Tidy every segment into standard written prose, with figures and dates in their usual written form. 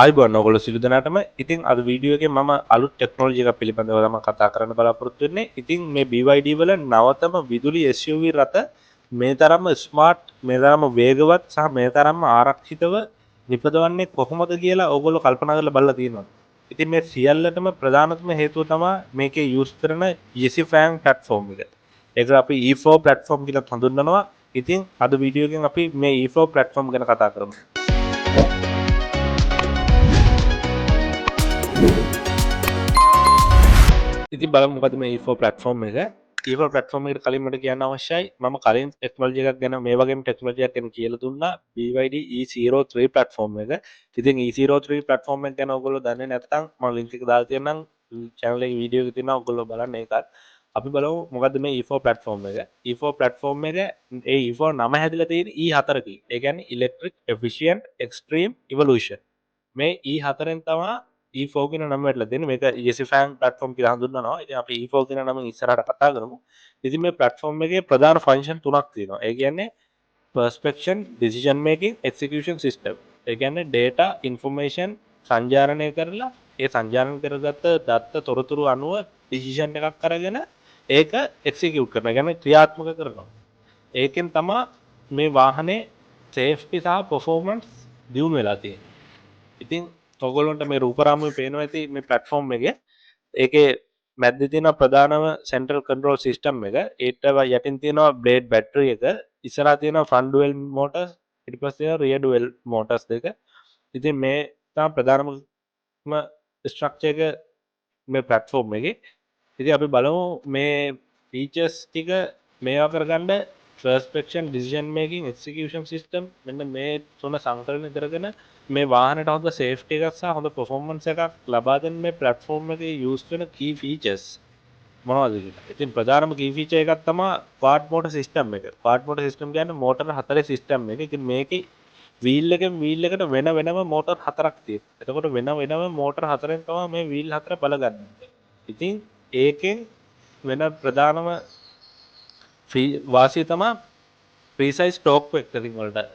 ආයිබෝන් ඔයගොල්ලෝ සියලු දෙනාටම. ඉතින් අද වීඩියෝ එකේ මම අලුත් ටෙක්නොලොජි එකක් පිළිබඳව තමයි කතා කරන්න බලාපොරොත්තු වෙන්නේ. ඉතින් මේ BYD වල නවතම විදුලි SUV රථ මේ තරම්ම ස්මාර්ට්, මේ තරම්ම වේගවත් සහ මේ තරම්ම ආරක්ෂිතව නිපදවන්නේ කොහොමද කියලා ඔයගොල්ලෝ කල්පනා කරලා බලලා තියෙනවා. ඉතින් මේ සියල්ලටම ප්‍රධානතම හේතුව තමයි මේකේ යූස් කරන YesiFang platform එක. ඒක අපි E4 platform කියලා හඳුන්වනවා. ඉතින් අද වීඩියෝ එකෙන් අපි මේ E4 platform ගැන කතා කරමු. ඉතින් බලමු මොකද මේ E4 platform එක. E4 platform එකට කලින් මට කියන්න අවශ්‍යයි මම කලින් ටෙක්නොලොජි එකක් ගැන මේ වගේම ටෙක්නොලොජි එකක් ගැන කියලා දුන්නා BYD E03 platform එක. ඉතින් E03 platform එක ගැන ඔයගොල්ලෝ දන්නේ නැත්නම් මම link එක දාලා තියෙනම් channel එකේ වීඩියෝ එක තියෙනවා ඔයගොල්ලෝ බලන්න ඒකත්. අපි බලමු මොකද්ද මේ E4 platform එක. E4 platform එක ඒ E4 නම හැදිලා තියෙන්නේ E4කින්. ඒ කියන්නේ electric efficient extreme evolution. මේ E4න් තමයි E4 කියන නම වැටලා දෙන්නේ. මේක YesiFang platform කියලා හඳුන්වනවා. ඉතින් අපි E4 කියන නම ඉස්සරහට කතා කරමු. ඉතින් මේ platform එකේ ප්‍රධාන ෆන්ක්ෂන් තුනක් තියෙනවා. ඒ කියන්නේ perspection, decision making, execution system. ඒ කියන්නේ data information සංජානනය කරලා ඒ සංජානන කරගත්ත දත්ත තොරතුරු අනුව decision එකක් අරගෙන ඒක execute කරනවා. කියන්නේ ක්‍රියාත්මක කරනවා. ඒකෙන් තමයි මේ වාහනේ safety සහ performance දියුණු වෙලා තියෙන්නේ. ඉතින් ඔයගොල්ලන්ට මේ රූපරාමුවේ පේනවා ඇති මේ platform එකේ. ඒකේ මැද්දේ තියෙන ප්‍රධානම central control system එක. ඒට යටින් තියෙනවා blade battery එක. ඉස්සරහා තියෙනවා front dual motors. ඊට පස්සේ තියෙනවා rear dual motors දෙක. ඉතින් මේ තමයි ප්‍රධානම structure එක මේ platform එකේ. ඉතින් අපි බලමු මේ features ටික මේවා කරගන්න perspection, decision making, execution system මෙන්න මේ තුන සංකලනය කරගෙන මේ වාහනට හොඳ සේෆ්ටි එකක් සහ හොඳ පර්ෆෝමන්ස් එකක් ලබා දෙන මේ platform එකේ use වෙන key features මොනවද කියලා. ඉතින් ප්‍රධානම key feature එකක් තමයි quad motor system එක. quad motor system කියන්නේ motor හතරේ system එක. ඉතින් මේකේ wheel එකෙන් wheel එකට වෙනම motor හතරක් තියෙනවා. එතකොට වෙනම motor හතරෙන් තමයි මේ wheel හතර බලගන්නේ. ඉතින් ඒකෙන් වෙන ප්‍රධානම වාසිය තමයි precise torque vectoring වලට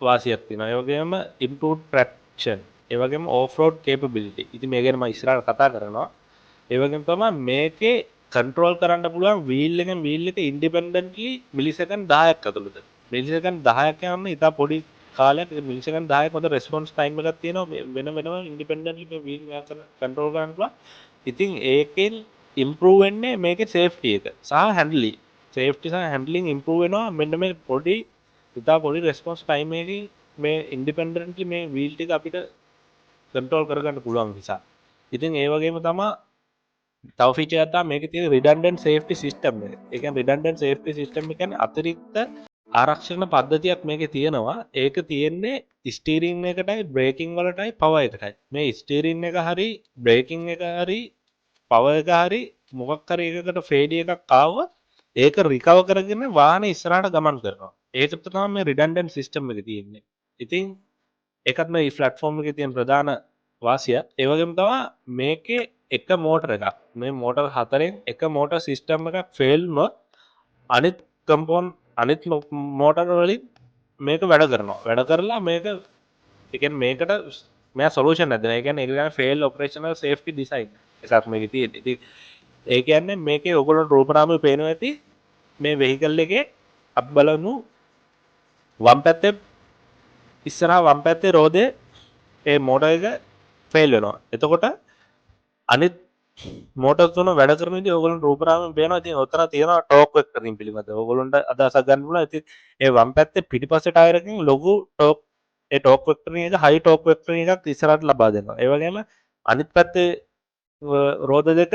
වාසියක් තියෙනවා. ඒ වගේම improved traction, ඒ වගේම off-road capability. ඉතින් මේ ගැන මම ඉස්සරහට කතා කරනවා. ඒ වගේම තමයි මේකේ control කරන්න පුළුවන් wheel එකෙන් wheel එක independently මිලිසෙකන්ඩ් 10ක් ඇතුළත. මිලිසෙකන්ඩ් 10ක් යනනේ ඉතා පොඩි කාලයක්. මිලිසෙකන්ඩ් 10ක් හොඳ response time එකක් තියෙනවා. වෙනම independently මේ wheel එක control කරන්න පුළුවන්. ඉතින් ඒකෙන් improve වෙන්නේ මේකේ safety එක සහ handling. safety සහ handling improve වෙනවා මෙන්න මේ පොඩි ඉතා පොඩි response time එකකින් මේ independently මේ wheel ටික අපිට control කරගන්න පුළුවන් නිසා. ඉතින් ඒ වගේම තමයි තව feature එකක් තමයි මේකේ තියෙන redundant safety system එක. ඒ කියන්නේ redundant safety system එක කියන්නේ අතිරික්ත ආරක්ෂණ පද්ධතියක් මේකේ තියෙනවා. ඒක තියෙන්නේ ස්ටියරින් එකටයි බ්‍රේකින් වලටයි පවර් එකටයි. මේ ස්ටියරින් එක හරි බ්‍රේකින් එක හරි පවර් එක හරි මොකක් හරි එකකට ෆේලියර් එකක් ආවොත් ඒක රිකවර් කරගෙන වාහනේ ඉස්සරහට ගමන් කරනවා. ඒකට තමයි මේ redundant system එක තියෙන්නේ. ඉතින් ඒකත් මේ platform එකේ තියෙන ප්‍රධාන වාසිය. ඒ වගේම තමයි මේකේ එක මෝටර එකක්. මේ මෝටර හතරෙන් එක මෝටර සිස්ටම් එකක් ෆේල් වුණොත් අනිත් කම්පෝනන්ට් අනිත් මෝටර වලින් මේක වැඩ කරනවා. වැඩ කරලා මේක ඒ කියන්නේ මේකට මෙයා සොලියුෂන් නැද්ද? ඒ කියන්නේ ඒක කියන්නේ ෆේල් ඔපරේෂනල් සේෆ්ටි ඩිසයින් එකක් මේකේ තියෙන්නේ. ඉතින් ඒ කියන්නේ මේකේ ඔයගොල්ලෝ රූපරාමුවේ පේනවා ඇති මේ වෙහිකල් එකේ අපි බලමු වම් පැත්තේ ඉස්සරහා වම් පැත්තේ රෝදේ ඒ මෝටර එක ෆේල් වෙනවා. එතකොට අනිත් මෝටර් තුන වැඩ කරන විදිහ ඔයගොල්ලෝ රූපරාමයෙන් පේනවා. ඉතින් ඔතන තියෙනවා ටෝක් වෙක්ටරින් පිළිබඳව. ඔයගොල්ලන්ට අදහසක් ගන්න පුළුවන්. ඉතින් ඒ වම් පැත්තේ පිටිපස්සේ ටයර් එකකින් ලොකු ටෝක් ඒ ටෝක් වෙක්ටරින් එක හයි ටෝක් වෙක්ටරින් එකක් ඉස්සරහට ලබා දෙනවා. ඒ වගේම අනිත් පැත්තේ රෝද දෙක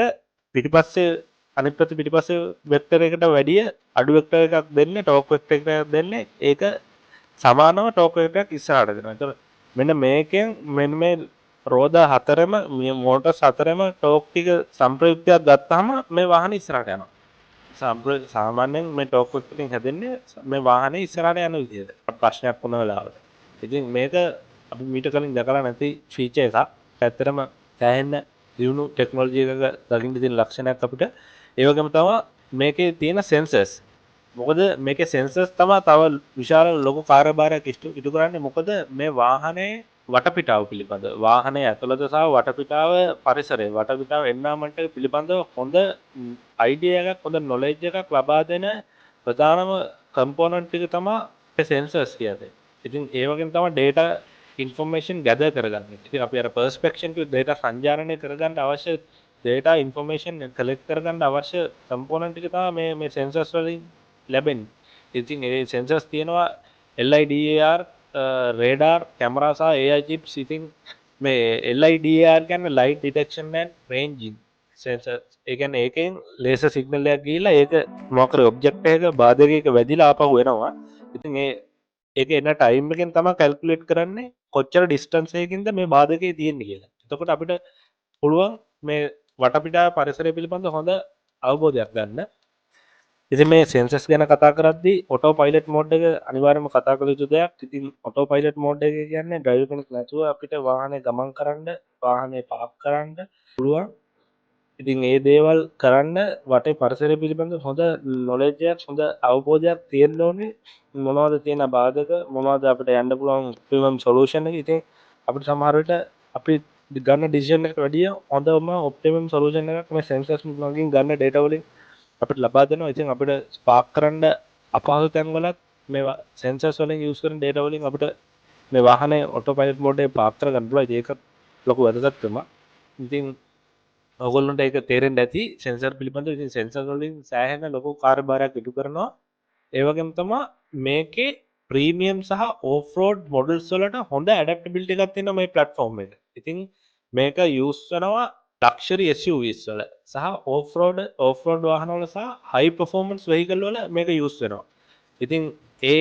පිටිපස්සේ අනිත් පැත්තේ පිටිපස්සේ වෙක්ටර් එකට වැඩිය අඩු වෙක්ටර් එකක් දෙන්නේ ටෝක් වෙක්ටර් එකක් දෙන්නේ. ඒක සමානව ටෝක් එකක් ඉස්සරහට දෙනවා. ඒතර මෙන්න මේකෙන් මෙන්න මේ රෝද හතරෙම මේ මෝටර්ස් හතරෙම ටෝක් ටික සම්ප්‍රයුක්තයක් ගත්තාම මේ වාහනේ ඉස්සරහට යනවා. සාමාන්‍යයෙන් මේ ටෝක් එකකින් හැදෙන්නේ මේ වාහනේ ඉස්සරහට යන විදිහට. ප්‍රශ්නයක් වුණ වෙලාවට. ඉතින් මේක අපි මීට කලින් දැකලා නැති ෆීචර් එකක්. ඇත්තටම සෑහෙන දියුණු ටෙක්නොලොජි එකක දකින්න තියෙන ලක්ෂණයක් අපිට. ඒ වගේම තමයි මේකේ තියෙන සෙන්සර්ස්. මොකද මේකේ සෙන්සර්ස් තමයි තව විශාල ලොකු කාර්යභාරයක් ඉටු කරන්නේ. මොකද මේ වාහනේ වටපිටාව පිළිබඳ වාහනේ ඇතුළත සහ වටපිටාව පරිසරය වටපිටාව එන්වයරන්මන්ට් එක පිළිබඳව හොඳ අයිඩියා එකක් හොඳ නොලෙජ් එකක් ලබා දෙන ප්‍රධානම කම්පොනන්ට් එක තමයි අපේ සෙන්සර්ස් කියන්නේ. ඉතින් ඒ වගේම තමයි data information gather කරගන්නේ. ඉතින් අපි අර perspection කිව්ව data සංජානනය කරගන්න අවශ්‍ය data information collect කරගන්න අවශ්‍ය කම්පොනන්ට් එක තමයි මේ sensors වලින් ලැබෙන්නේ. ඉතින් ඒ sensors තියෙනවා LIDAR radar camera සහ AI chips. ඉතින් මේ LIDAR කියන්නේ light detection and ranging sensor. ඒ කියන්නේ ඒකෙන් laser signal එකක් ගිහිල්ලා ඒක මොකක් හරි object එකක බාධකයක වැදිලා ආපහු එනවා. ඉතින් ඒක එන ටයිම් එකෙන් තමයි කැල්කියුලේට් කරන්නේ කොච්චර ඩිස්ටන්ස් එකකින්ද මේ බාධකේ තියෙන්නේ කියලා. එතකොට අපිට පුළුවන් මේ වටපිටා පරිසරය පිළිබඳ හොඳ අවබෝධයක් ගන්න. ඉතින් මේ සෙන්සර්ස් ගැන කතා කරද්දී ඔටෝ පයිලට් මෝඩ් එක අනිවාර්යයෙන්ම කතා කළ යුතු දෙයක්. ඉතින් ඔටෝ පයිලට් මෝඩ් එක කියන්නේ ඩ්‍රයිවර් කෙනෙක් නැතුව අපිට වාහනේ ගමන් කරන්න, වාහනේ පාක් කරන්න පුළුවන්. ඉතින් ඒ දේවල් කරන්න වටේ පරිසරය පිළිබඳ හොඳ නොලෙජ් එකක්, හොඳ අවබෝධයක් තියෙන්න ඕනේ. මොනවද තියෙන බාධක, මොනවද අපිට යන්න පුළුවන් ඔප්ටිමම් සොලියුෂන් එක. ඉතින් අපිට සමහර විට අපි ගන්න ඩිසිෂන් එකට වැඩිය හොඳම ඔප්ටිමම් සොලියුෂන් එකක් මේ සෙන්සර්ස් වලින් ගන්න ඩේටා වලින් අපිට ලබා දෙනවා. ඉතින් අපිට ස්පාර්ක් කරන්න අපහසු තැන් වලත් මේ සෙන්සර්ස් වලින් යූස් කරන ඩේටා වලින් අපිට මේ වාහනේ ඔටෝ පයිලට් මෝඩ් එකේ පාක් කරගන්න පුළුවන්. ඒක ලොකු වැදගත්කමක්. ඉතින් ඔයගොල්ලන්ට ඒක තේරෙන්න ඇති සෙන්සර් පිළිබඳව. ඉතින් සෙන්සර් වලින් සෑහෙන ලොකු කාර්යභාරයක් ඉටු කරනවා. ඒ වගේම තමයි මේකේ ප්‍රීමියම් සහ ඕෆ් රෝඩ් මොඩල්ස් වලට හොඳ ඇඩැප්ටබිලිටි එකක් තියෙනවා මේ ප්ලැට්ෆෝම් එක. ඉතින් මේක යූස් වෙනවා ලක්ෂරි SUVs වල සහ ඕෆ් රෝඩ් වාහන වල සහ හයි පර්ෆෝමන්ස් වෙහිකල් වල මේක යූස් වෙනවා. ඉතින් ඒ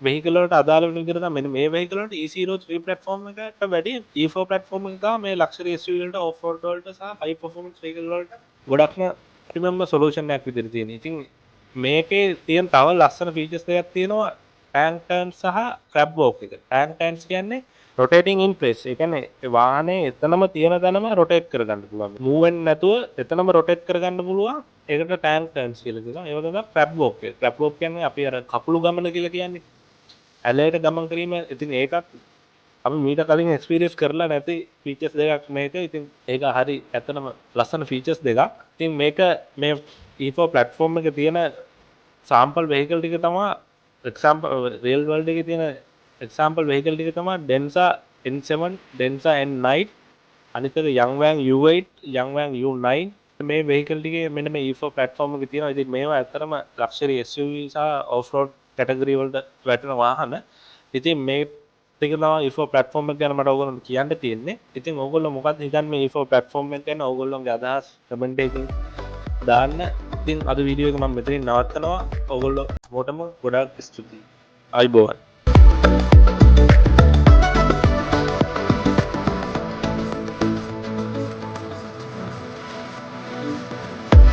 වෙහිකල් වලට අදාළ වෙන විදිහට තමයි මෙන්න මේ වෙහිකල් වලට E03 platform එකට වැඩි E4 platform එක තමයි මේ luxury SUV වලට off road වලට සහ high performance vehicle වලට ගොඩක්ම ප්‍රීමියම් සොලියුෂන් එකක් විදිහට තියෙන. ඉතින් මේකේ තියෙන තව ලස්සන ෆීචර්ස් දෙකක් තියෙනවා tank turn සහ crab walk එක. tank turns කියන්නේ rotating in place. ඒ කියන්නේ වාහනේ එතනම තියෙන තැනම rotate කරගන්න පුළුවන්. move වෙන්නේ නැතුව එතනම rotate කරගන්න පුළුවන්. ඒකට tank turns කියලා කියනවා. ඒ වගේම crab walk එක. crab walk කියන්නේ අපි අර කකුළු ගමන කියලා කියන්නේ. ඇලයට ගමන් කිරීම. ඉතින් ඒකත් අපි මීට කලින් එක්ස්පීරියන්ස් කරලා නැති ෆීචර්ස් දෙකක් මේක. ඉතින් ඒක හරි ඇත්තටම ලස්සන ෆීචර්ස් දෙකක්. ඉතින් මේක මේ E4 platform එකේ තියෙන sample vehicle ටික තමයි example real world එකේ තියෙන example vehicle ටික තමයි Denza N7, Denza N9, අනිත් එක Yangwang U8, Yangwang U9. මේ vehicle ටිකේ මෙන්න මේ E4 platform එකේ තියෙනවා. ඉතින් මේවා ඇත්තටම luxury SUV සහ off road category වලට වැටෙන වාහන. ඉතින් මේ ටික තමයි E4 platform එක ගැන මට ඕගොල්ලන්ට කියන්න තියෙන්නේ. ඉතින් ඕගොල්ලෝ මොකක්ද හිතන්නේ මේ E4 platform එක ගැන? ඕගොල්ලෝගේ අදහස් කමෙන්ට් එකකින් දාන්න. ඉතින් අද වීඩියෝ එක මම මෙතනින් නවත්තනවා. ඕගොල්ලෝ මොකටම ගොඩාක් ස්තුතියි. ආයිබෝවන්.